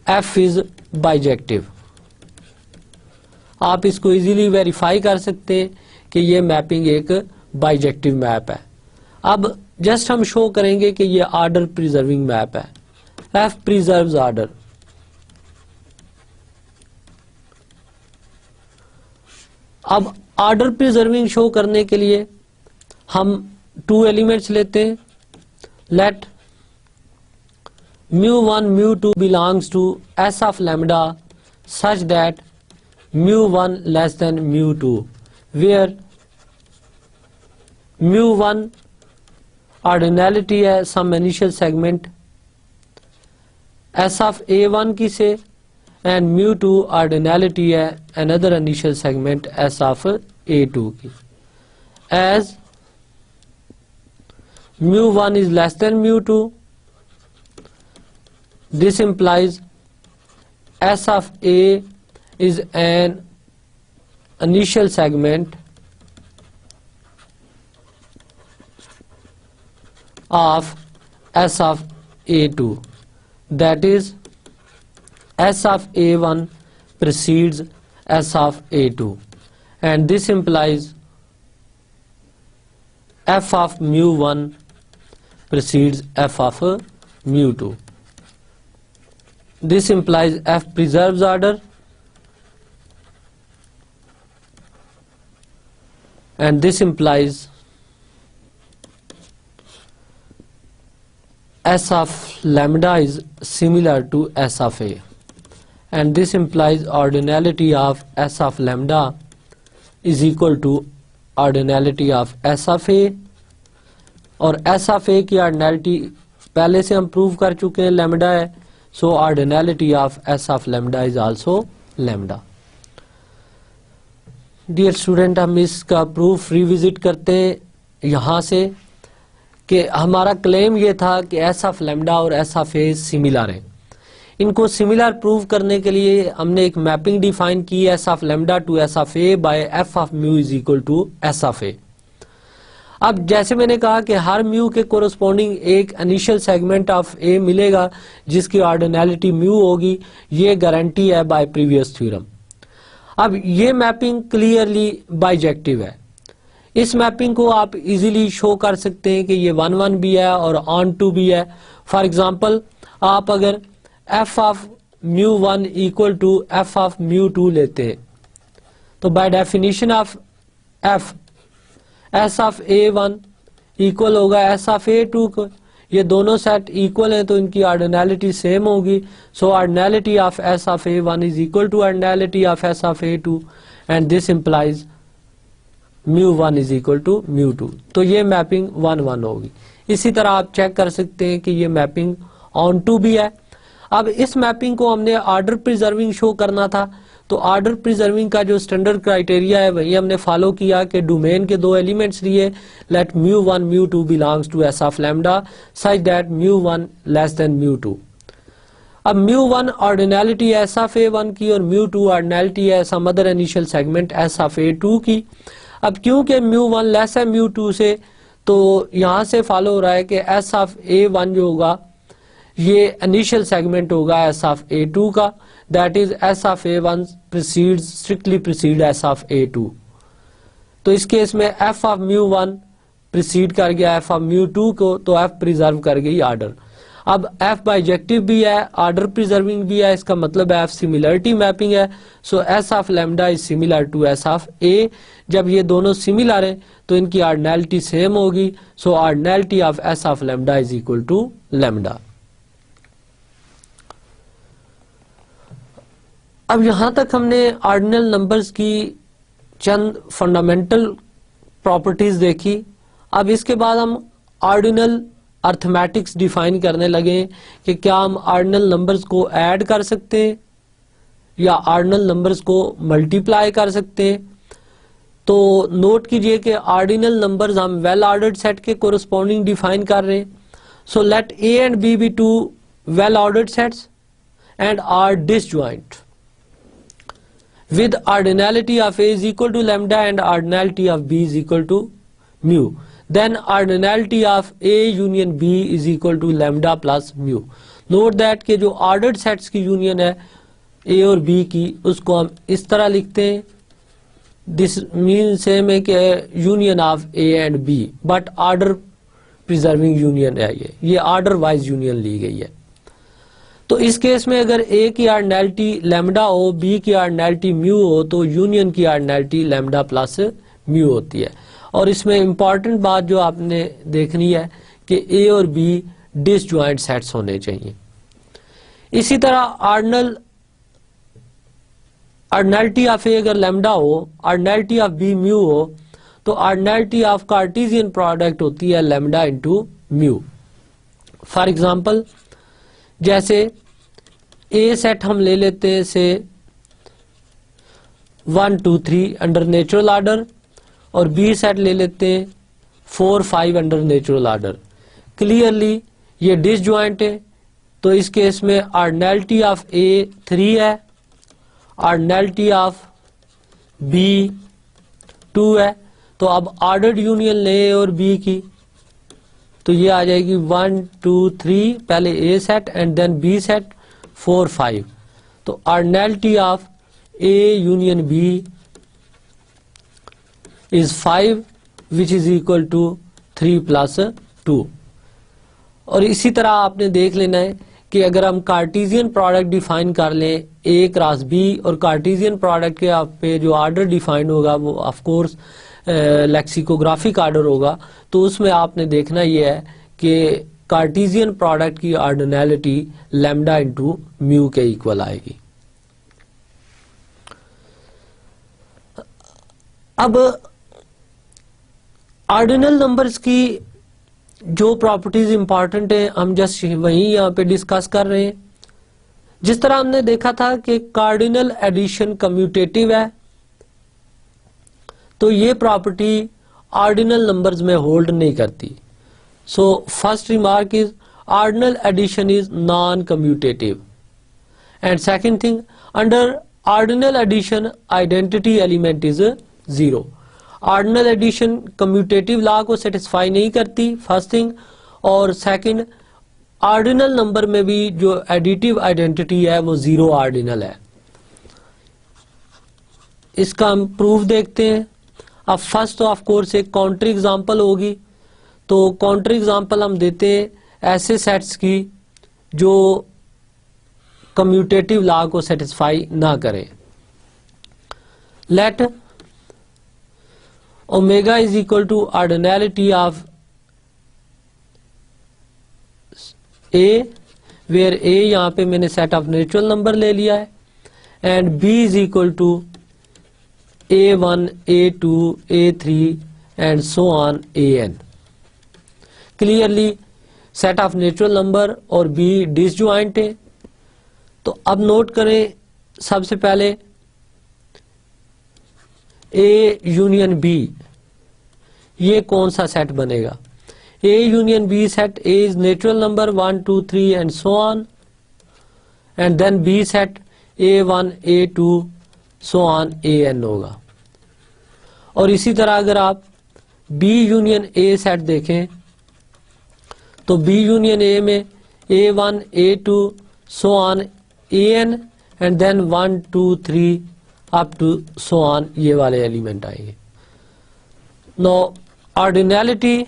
F is bijective. आप इसको इजीली वेरीफाई कर सकते हैं कि ये मैपिंग एक बाइजेक्टिव मैप है। अब जस्ट हम शो करेंगे कि ये ऑर्डर प्रिजर्विंग मैप है। F preserves order. अब ऑर्डर प्रिजर्विंग शो करने के लिए हम 2 एलिमेंट्स लेते हैं। Let mu1 mu2 belongs to S of lambda such that mu1 less than mu2, where mu1 ordinality है some initial segment S of A1 की से, एंड mu2 ऑर्डिनैलिटी है another initial segment S of A2 की। As mu1 is less than mu2, this implies S of A is an initial segment of S of A2, that is S of A1 precedes S of A2, and this implies F of mu1 precedes F of mu2. This implies F preserves order and this implies S of lambda is similar to S of A, and this implies ordinality of S of lambda is equal to ordinality of S of A, और S of A की ordinality पहले से हम प्रूव कर चुके हैं लैम्डा है, so ordinality of S of lambda is also lambda. Dear student, हम इसका प्रूफ रिविजिट करते हैं यहाँ से कि हमारा क्लेम ये था कि S of lambda और S of A सिमिलर हैं। इनको सिमिलर प्रूव करने के लिए हमने एक मैपिंग डिफाइन की S of lambda to S of A by F of mu is equal to S of A। अब जैसे मैंने कहा कि हर म्यू के कोरस्पॉन्डिंग एक इनिशियल सेगमेंट ऑफ ए मिलेगा जिसकी ऑर्डिनैलिटी म्यू होगी, ये गारंटी है बाय प्रीवियस थ्योरम। अब ये मैपिंग क्लियरली बाइजेक्टिव है। इस मैपिंग को आप इजीली शो कर सकते हैं कि ये 1-1 भी है और ऑन टू भी है। फॉर एग्जांपल आप अगर F of mu 1 equal to F of mu 2 लेते हैं तो by definition of F S of A1 equal होगा एस ऑफ A2 को। ये दोनों सेट इक्वल हैं तो इनकी ऑर्डिनैलिटी सेम होगी। So ordinality of S of A1 is equal to ordinality of S of A2 and this implies mu1 is equal to mu2। तो ये मैपिंग 1-1 होगी। इसी तरह आप चेक कर सकते हैं कि ये मैपिंग ऑन टू भी है। अब इस मैपिंग को हमने ऑर्डर प्रिजर्विंग शो करना था, तो ऑर्डर प्रिजर्विंग का जो स्टैंडर्ड क्राइटेरिया है वही हमने फॉलो किया कि डोमेन के 2 एलिमेंट्स लिए। Let mu1 mu2 belongs to S of lambda such that mu1 less than mu2। अब mu1 ऑर्डिनैलिटी S ऑफ A1 की और mu2 ऑर्डिनैलिटी है some other initial segment S of A2 की। अब क्योंकि mu1 लेस है mu2 से, तो यहाँ से फॉलो हो रहा है कि S ऑफ A1 जो होगा ये इनिशियल सेगमेंट होगा S ऑफ A2 का, that is S of A1 strictly preceded S of A2। तो इस केस में F ऑफ mu1 प्रीसीड कर गया F ऑफ mu2 को, तो F प्रिजर्व कर गई ऑर्डर। अब F बाइजेक्टिव भी है, ऑर्डर प्रिजर्विंग भी है, इसका मतलब F सिमिलरिटी मैपिंग है। So S of lambda is similar to S of A। जब ये दोनों सिमिलर हैं तो इनकी ऑर्डिनैलिटी सेम होगी। So ordinality of S of lambda is equal to lambda. अब यहां तक हमने ऑर्डिनल नंबर्स की चंद फंडामेंटल प्रॉपर्टीज देखी। अब इसके बाद हम ऑर्डिनल अर्थमेटिक्स डिफाइन करने लगे कि क्या हम ऑर्डिनल नंबर्स को ऐड कर सकते हैं या ऑर्डिनल नंबर्स को मल्टीप्लाई कर सकते हैं। तो नोट कीजिए कि ऑर्डिनल नंबर्स हम वेल ऑर्डर्ड सेट के कोरस्पॉन्डिंग डिफाइन कर रहे हैं। So let A and B B 2 well ordered sets and are disjoint with ordinality of A is equal to lambda and ordinality of B is equal to mu, then ordinality of A union B is equal to lambda plus mu. Note that के जो ऑर्डर्ड सेट्स की यूनियन है A और B की, उसको हम इस तरह लिखते हैं, दिस मीन सेम है कि union of A and B, but order preserving union है, ये ऑर्डर वाइज यूनियन ली गई है. तो इस केस में अगर A की ऑर्डिनैलिटी लैम्डा हो, B की ऑर्डिनैलिटी म्यू हो, तो यूनियन की ऑर्डिनैलिटी लैम्डा प्लस म्यू होती है. और इसमें इंपॉर्टेंट बात जो आपने देखनी है कि A और B डिसजॉइंट सेट्स होने चाहिए. इसी तरह ऑर्डिनैलिटी ऑफ A अगर लैम्डा हो, ऑर्डिनैलिटी ऑफ B म्यू हो, तो ऑर्डिनैलिटी ऑफ कार्टेशियन प्रोडक्ट होती है lambda into mu. For example जैसे A सेट हम ले लेते हैं से 1 2 3 अंडर नेचुरल ऑर्डर, और B सेट ले लेते हैं 4 5 अंडर नेचुरल ऑर्डर. क्लियरली ये डिसजॉइंट है, तो इस केस में ऑर्डिनैलिटी ऑफ A 3 है, ऑर्डिनैलिटी ऑफ B 2 है. तो अब ऑर्डर्ड यूनियन ले A और B की, तो ये आ जाएगी 1 2 3, पहले A set and then B set 4 5. तो ordinality of A union B is 5 which is equal to 3 plus 2. और इसी तरह आपने देख लेना है कि अगर हम कार्टेशियन प्रोडक्ट डिफाइन कर लें A क्रॉस B, और कार्टेशियन प्रोडक्ट के आप पे जो ऑर्डर डिफाइन होगा वो ऑफ कोर्स लेक्सिकोग्राफिक ऑर्डर होगा, तो उसमें आपने देखना यह है कि कार्टेशियन प्रोडक्ट की ऑर्डिनैलिटी लैम्डा इंटू म्यू के इक्वल आएगी. अब ऑर्डिनल नंबर्स की जो प्रॉपर्टीज इंपॉर्टेंट है हम जस्ट वही यहाँ पे डिस्कस कर रहे हैं. जिस तरह हमने देखा था कि कार्डिनल एडिशन कम्यूटेटिव है, तो ये प्रॉपर्टी ऑर्डिनल नंबर्स में होल्ड नहीं करती. So first remark is ordinal addition is non commutative. And second thing, under ordinal addition identity element is 0. Ordinal addition commutative law को सेटिस्फाई नहीं करती, फर्स्ट थिंग. और सेकंड, ऑर्डिनल नंबर में भी जो एडिटिव आइडेंटिटी है वो 0 ऑर्डिनल है. इसका हम प्रूफ देखते हैं. अब फर्स्ट तो ऑफ कोर्स एक काउंटर एग्जांपल होगी, तो काउंटर एग्जांपल हम देते हैं ऐसे सेट्स की जो कम्यूटेटिव लॉ को सेटिस्फाई ना करें. Let omega is equal to ordinality of A, where A यहाँ पे मैंने सेट ऑफ नेचुरल नंबर ले लिया है, and B is equal to A1 A2 A3 and so on AN. Clearly set of natural number और B डिसजॉइंट है. तो अब नोट करें सबसे पहले A यूनियन B, ये कौन सा सेट बनेगा? A union B set, A is natural number 1 2 3 and so on, and then B set A1 A2 so on AN होगा. और इसी तरह अगर आप B यूनियन A सेट देखें तो B यूनियन A में A1 A2 so on AN and then 1 2 3 up to so on, ये वाले एलिमेंट आएंगे. No ordinality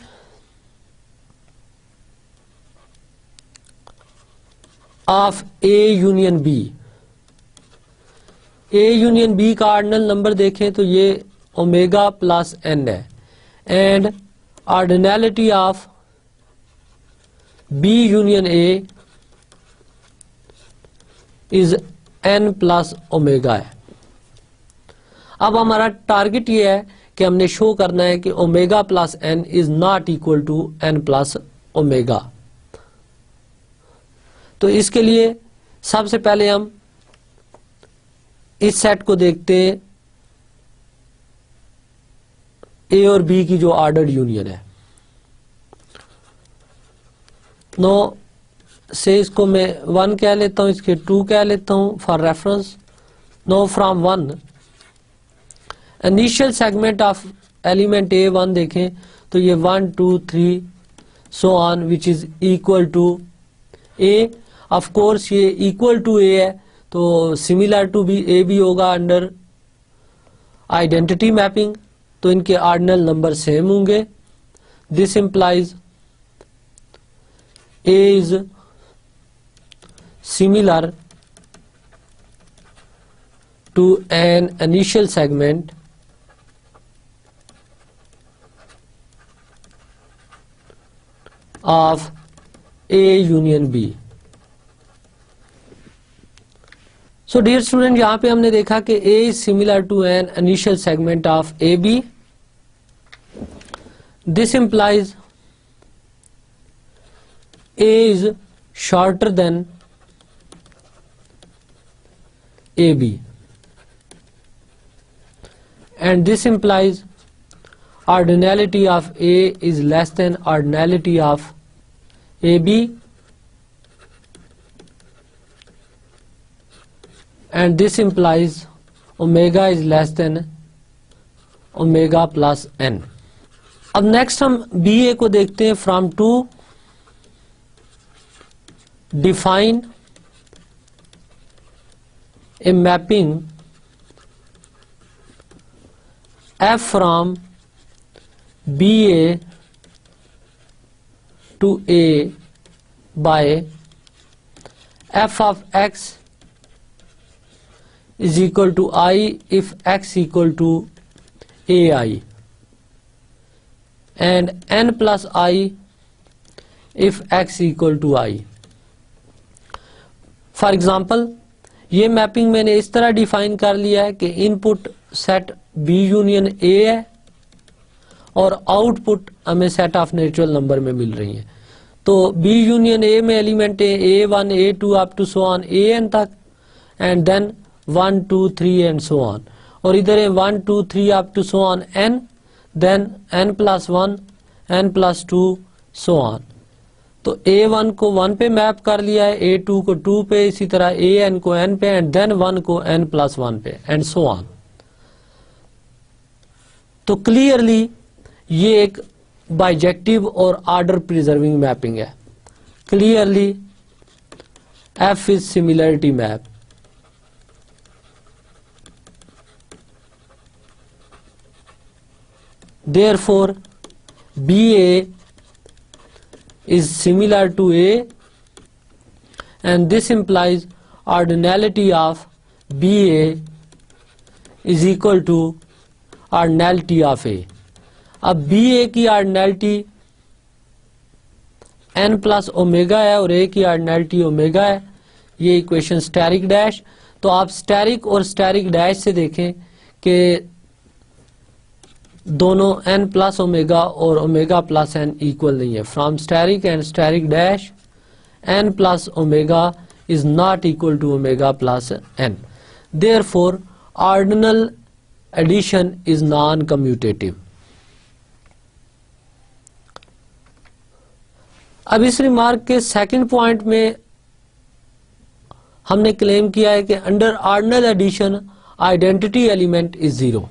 of A union B, A union B का ऑर्डिनल नंबर देखें तो ये ओमेगा प्लस n है, and ordinality of B union A is n plus omega है. अब हमारा टारगेट ये है कि हमने शो करना है कि omega plus n is not equal to n plus omega. तो इसके लिए सबसे पहले हम इस सेट को देखते हैं A और B की जो ऑर्डर्ड यूनियन है. नो से इसको मैं 1 कह लेता हूँ, इसके 2 कह लेता हूँ for reference. No from 1 initial segment of element A1 देखें तो ये 1 2 3 so on which is equal to A। Of course ये इक्वल टू A है तो सिमिलर टू भी A भी होगा अंडर आइडेंटिटी मैपिंग, तो इनके ऑर्डिनल नंबर सेम होंगे। This implies A is similar to an initial segment of A union B। So dear student, यहां पे हमने देखा कि A is similar to an initial segment of AB। This implies A is shorter than AB, and this implies ordinality of A is less than ordinality of AB, and this implies omega is less than omega plus n। अब नेक्स्ट हम BA को देखते हैं। From 2 define a mapping F from BA to A by F of X is equal to I if X equal to AI, and N plus I if X equal to I। For example ये मैपिंग मैंने इस तरह डिफाइन कर लिया है कि input set B union A है और आउटपुट हमें सेट ऑफ नेचुरल नंबर में मिल रही है। तो B यूनियन A में एलिमेंट है A1 A2 up to so on AN तक, and then 1 2 3 and so on, और इधर है 1 2 3 up to so on N, then N plus 1 N plus 2 so on. तो A1 को 1 पे मैप कर लिया है, A2 को 2 पे, इसी तरह AN को N पे, एंड देन 1 को N प्लस 1 पे, एंड सो ऑन। तो क्लियरली ये एक बाइजेक्टिव और ऑर्डर प्रिजर्विंग मैपिंग है। Clearly F is similarity map. Therefore BA is similar to A, and this implies ordinality of BA is equal to ordinality of A। अब BA की ordinality n प्लस ओमेगा है और A की ordinality ओमेगा है। ये इक्वेशन स्टेरिक डैश। तो आप स्टेरिक और स्टेरिक डैश से देखें कि दोनों n प्लस ओमेगा और ओमेगा प्लस n इक्वल नहीं है। From asterisk and asterisk dash n plus omega is not equal to omega plus n। Therefore ordinal addition is non commutative. अब इस रिमार्क के सेकंड पॉइंट में हमने क्लेम किया है कि under ordinal addition identity element is 0।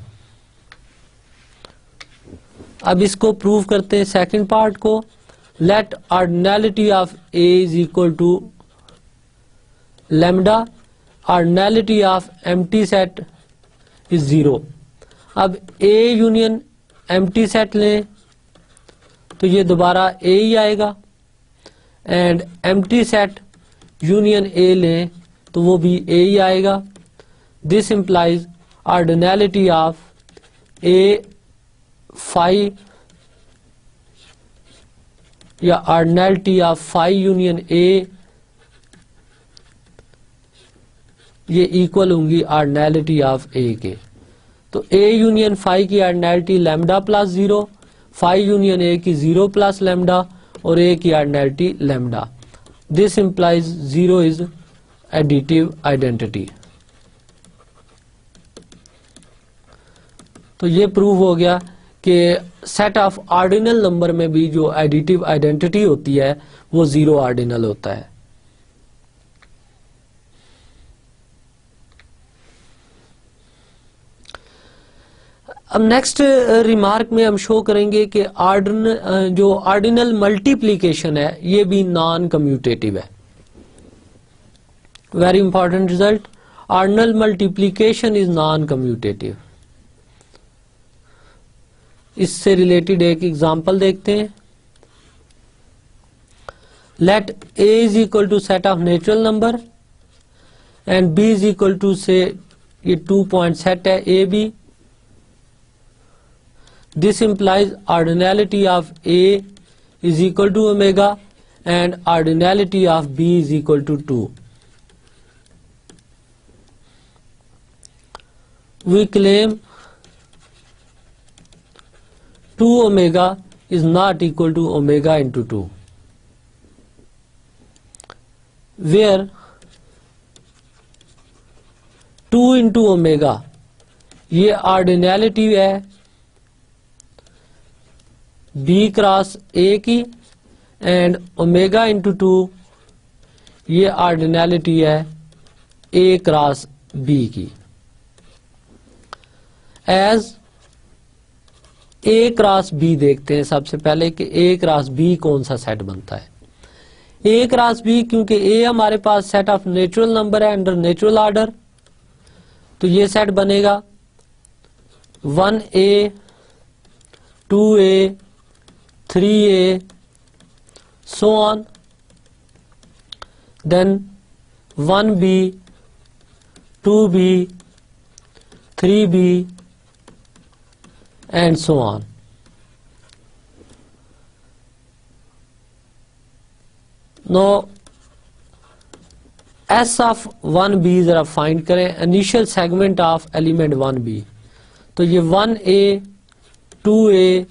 अब इसको प्रूव करते हैं सेकंड पार्ट को। Let ordinality of A is equal to lambda, ordinality of empty set is 0। अब A यूनियन एम्प्टी सेट लें तो ये दोबारा A ही आएगा, and empty set union A लें तो वो भी A ही आएगा। This implies ordinality of A phi या ordinality of phi union A ये इक्वल होंगी ऑर्डिनैलिटी ऑफ A के। तो A यूनियन फाई की ordinality lambda plus 0, phi union A की 0 प्लस लैम्डा और A की ordinality lambda. This implies 0 is additive identity. तो ये प्रूव हो गया कि सेट ऑफ ऑर्डिनल नंबर में भी जो एडिटिव आइडेंटिटी होती है वो 0 ऑर्डिनल होता है। अब नेक्स्ट रिमार्क में हम शो करेंगे कि जो ऑर्डिनल मल्टीप्लिकेशन है ये भी नॉन कम्यूटेटिव है। Very important result, ordinal multiplication is non commutative. इससे रिलेटेड एक एग्जांपल देखते हैं। Let a is equal to set of natural number and b is equal to से ये 2 पॉइंट सेट है A B. This implies ordinality of a is equal to omega and ordinality of b is equal to 2. We claim 2 omega is not equal to omega into 2, where 2 into omega ये ऑर्डिनैलिटी है b क्रॉस a की एंड ओमेगा इंटू 2 ये ऑर्डिनैलिटी है a क्रॉस b की। एज a क्रॉस b देखते हैं सबसे पहले कि a क्रॉस b कौन सा सेट बनता है। a क्रॉस b क्योंकि a हमारे पास सेट ऑफ नेचुरल नंबर है अंडर नेचुरल ऑर्डर, तो ये सेट बनेगा 1a 2a 3a so on, then 1b 2b 3b and so on. Now S of 1b जरा फाइंड करें, initial segment of element 1b, तो ये 1a 2a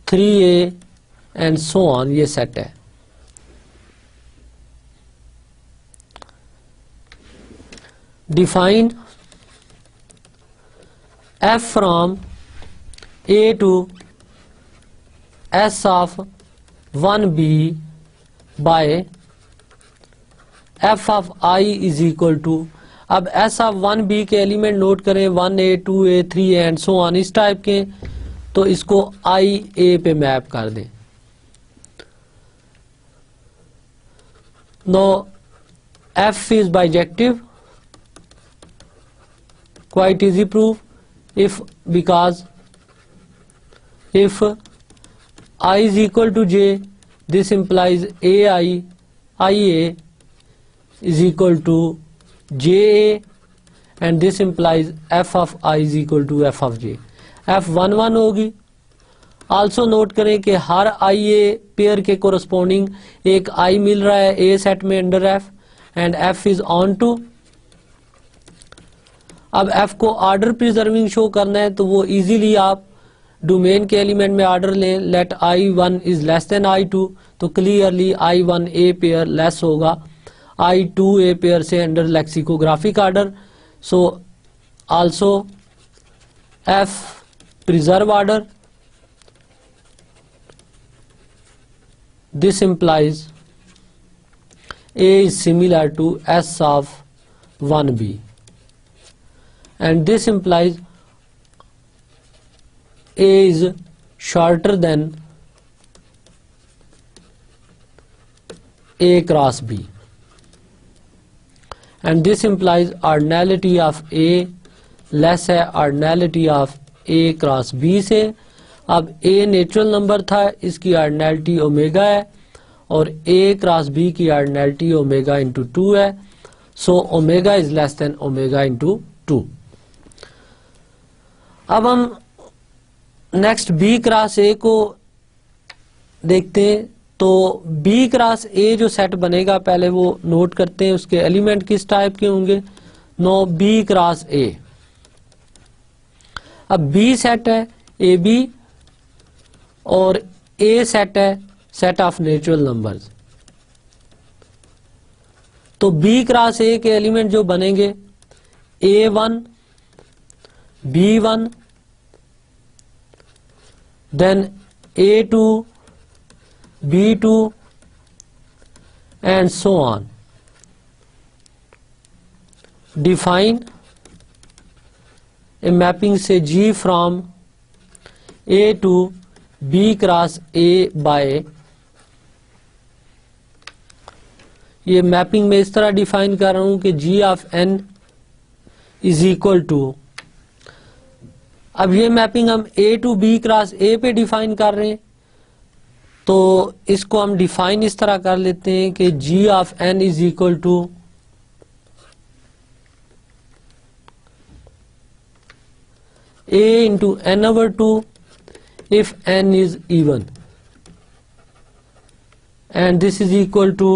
3a and so on ये सेट है। Define f from a to s of 1b by f of I is equal to, अब s of 1b के एलिमेंट नोट करें 1a 2a 3a and so on इस टाइप के, तो इसको I a पे मैप कर दें। No f is bijective, quite easy proof, because if I is equal to j, this implies ai ia is equal to ja, and this implies f of I is equal to f of j। f 1 1 होगी। आल्सो नोट करें कि हर आई ए पेयर के कोरस्पोंडिंग एक आई मिल रहा है ए सेट में under F, and F is on to. अब एफ को ऑर्डर प्रिजर्विंग शो करना है तो वो इजीली आप डोमेन के एलिमेंट में ऑर्डर लें। Late I1 is less then I2, तो clearly I1 a pair less होगा I2 ए पेयर से under lexicographic order. So also F preserve order, this implies A is similar to S of 1b, and this implies A is shorter than A cross B, and this implies ordinality of A less है ordinality of A cross B से। अब A नेचुरल नंबर था, इसकी ऑर्डिनैलिटी ओमेगा है, और A क्रॉस B की ऑर्डिनैलिटी ओमेगा इंटू 2 है। So omega is less than omega into 2। अब हम नेक्स्ट B क्रॉस A को देखते हैं। तो B क्रॉस A जो सेट बनेगा पहले वो नोट करते हैं, उसके एलिमेंट किस टाइप के होंगे। नो B क्रॉस A, अब B सेट है AB और A सेट है सेट ऑफ नेचुरल नंबर्स। तो B क्रॉस A के एलिमेंट जो बनेंगे A1 B1 then A2 B2 and so on. Define a mapping say G from A to B cross A by, ये मैपिंग में इस तरह डिफाइन कर रहा हूं कि G of n is equal to, अब ये मैपिंग हम A to B cross A पे डिफाइन कर रहे हैं, तो इसको हम डिफाइन इस तरह कर लेते हैं कि G of n is equal to A into n over 2 if n is even, and this is equal to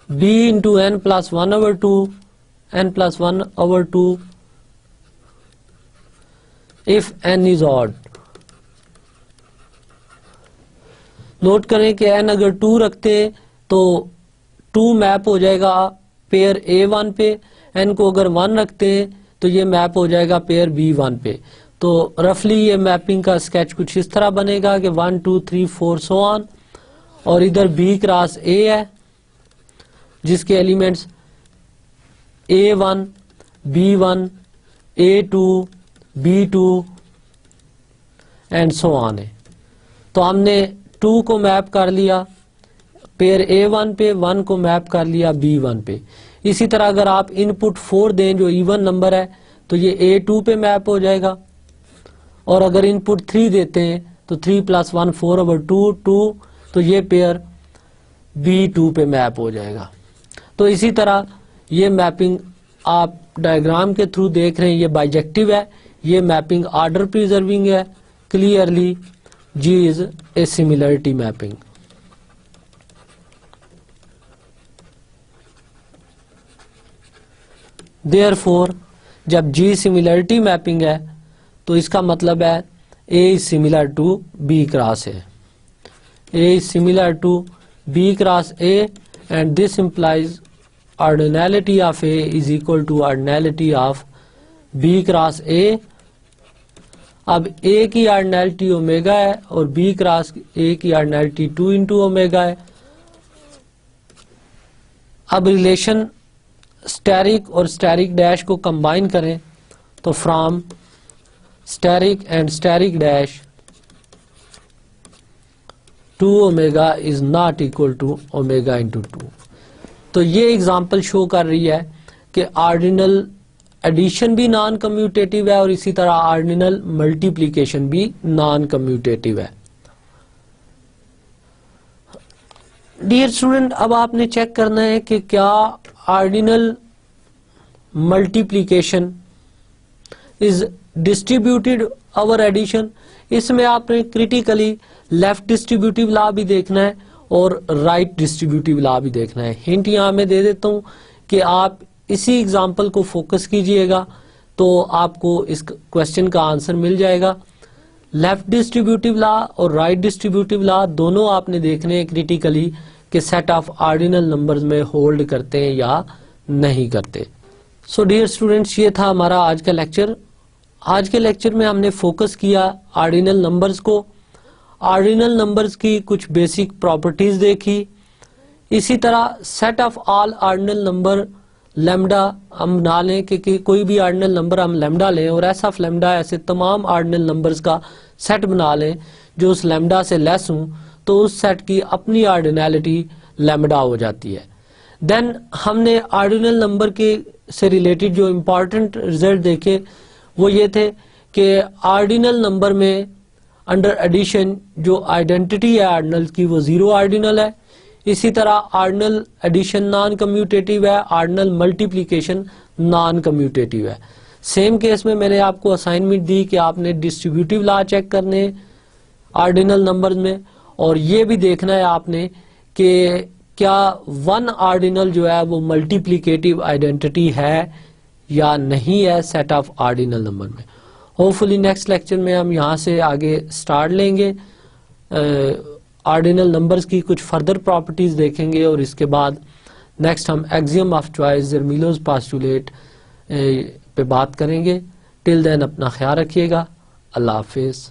B into n plus 1 over 2, n plus 1 over 2 if n is odd. Note करें कि n अगर 2 रखते हैं तो 2 मैप हो जाएगा पेयर A1 पे, n को अगर 1 रखते हैं तो ये मैप हो जाएगा पेयर B1 पे। तो रफली ये मैपिंग का स्केच कुछ इस तरह बनेगा कि 1 2 3 4 सो ऑन, और इधर B क्रॉस A है जिसके elements A1, B1, A2, B2 and so on है। तो हमने 2 को मैप कर लिया पेयर A1 पे, 1 को मैप कर लिया B1 पे। इसी तरह अगर आप इनपुट 4 दें जो इवन नंबर है तो ये A2 पे मैप हो जाएगा, और अगर इनपुट 3 देते हैं तो 3 प्लस 1 4 ओवर 2 2, तो ये पेयर B2 पे मैप हो जाएगा। तो इसी तरह ये मैपिंग आप डायग्राम के थ्रू देख रहे हैं, ये बाइजेक्टिव है, ये मैपिंग ऑर्डर प्रिजर्विंग है, clearly G is a similarity mapping. Therefore जब G सिमिलरिटी मैपिंग है तो इसका मतलब है A is similar to B cross A, A is similar to B cross A, and this implies ordinality of A is equal to ordinality of B cross A। अब A की ऑर्डिनैलिटी ओमेगा है और B क्रॉस A की ऑर्डिनैलिटी 2 इंटू ओमेगा है। अब रिलेशन स्टेरिक और स्टेरिक डैश को कंबाइन करें तो from asterisk and asterisk dash 2 omega is not equal to omega into 2। तो ये एग्जांपल शो कर रही है कि ऑर्डिनल एडिशन भी नॉन कम्यूटेटिव है और इसी तरह ऑर्डिनल मल्टीप्लिकेशन भी नॉन कम्यूटेटिव है। डियर स्टूडेंट, अब आपने चेक करना है कि क्या ordinal multiplication is distributed over addition. इसमें आपने क्रिटिकली लेफ्ट डिस्ट्रीब्यूटिव लॉ भी देखना है और राइट डिस्ट्रीब्यूटिव लॉ भी देखना है। हिंट यहां मैं दे देता हूं कि आप इसी एग्जांपल को फोकस कीजिएगा तो आपको इस क्वेश्चन का आंसर मिल जाएगा। लेफ्ट डिस्ट्रीब्यूटिव लॉ और राइट डिस्ट्रीब्यूटिव लॉ दोनों आपने देखने हैं क्रिटिकली कि सेट ऑफ ऑर्डिनल नंबर्स में होल्ड करते हैं या नहीं करते। सो डियर स्टूडेंट्स, ये था हमारा आज का लेक्चर। आज के लेक्चर में हमने फोकस किया ऑर्डिनल नंबर्स को, ऑर्डिनल नंबर्स की कुछ बेसिक प्रॉपर्टीज देखी। इसी तरह set of all ordinal number lambda हम बना लें कि कोई भी ऑर्डिनल नंबर हम लैम्डा लें और एस ऑफ लैम्डा ऐसे तमाम ऑर्डिनल नंबर्स का सेट बना लें जो उस लैम्डा से लेस हों, तो उस सेट की अपनी ऑर्डिनैलिटी लैम्डा हो जाती है। देन हमने ऑर्डिनल नंबर के से रिलेटेड जो इम्पोर्टेंट रिजल्ट देखे वो ये थे कि ऑर्डिनल नंबर में अंडर एडिशन जो आइडेंटिटी है ऑर्डिनल की वो 0 ऑर्डिनल है। इसी तरह ऑर्डिनल एडिशन नॉन कम्यूटेटिव है, ऑर्डिनल मल्टीप्लिकेशन नॉन कम्यूटेटिव है। सेम केस में मैंने आपको असाइनमेंट दी कि आपने डिस्ट्रीब्यूटिव लॉ चेक करने ऑर्डिनल नंबर्स में, और ये भी देखना है आपने कि क्या 1 ऑर्डिनल जो है वो मल्टीप्लिकेटिव आइडेंटिटी है या नहीं है सेट ऑफ ऑर्डिनल नंबर में। होपफुली नेक्स्ट लेक्चर में हम यहाँ से आगे स्टार्ट लेंगे, ऑर्डिनल नंबर्स की कुछ फर्दर प्रॉपर्टीज देखेंगे और इसके बाद नेक्स्ट हम एक्सियम ऑफ चॉइस ज़ेरमेलोस पोस्टुलेट पे बात करेंगे। टिल देन अपना ख्याल रखिएगा। अल्लाह हाफिज़।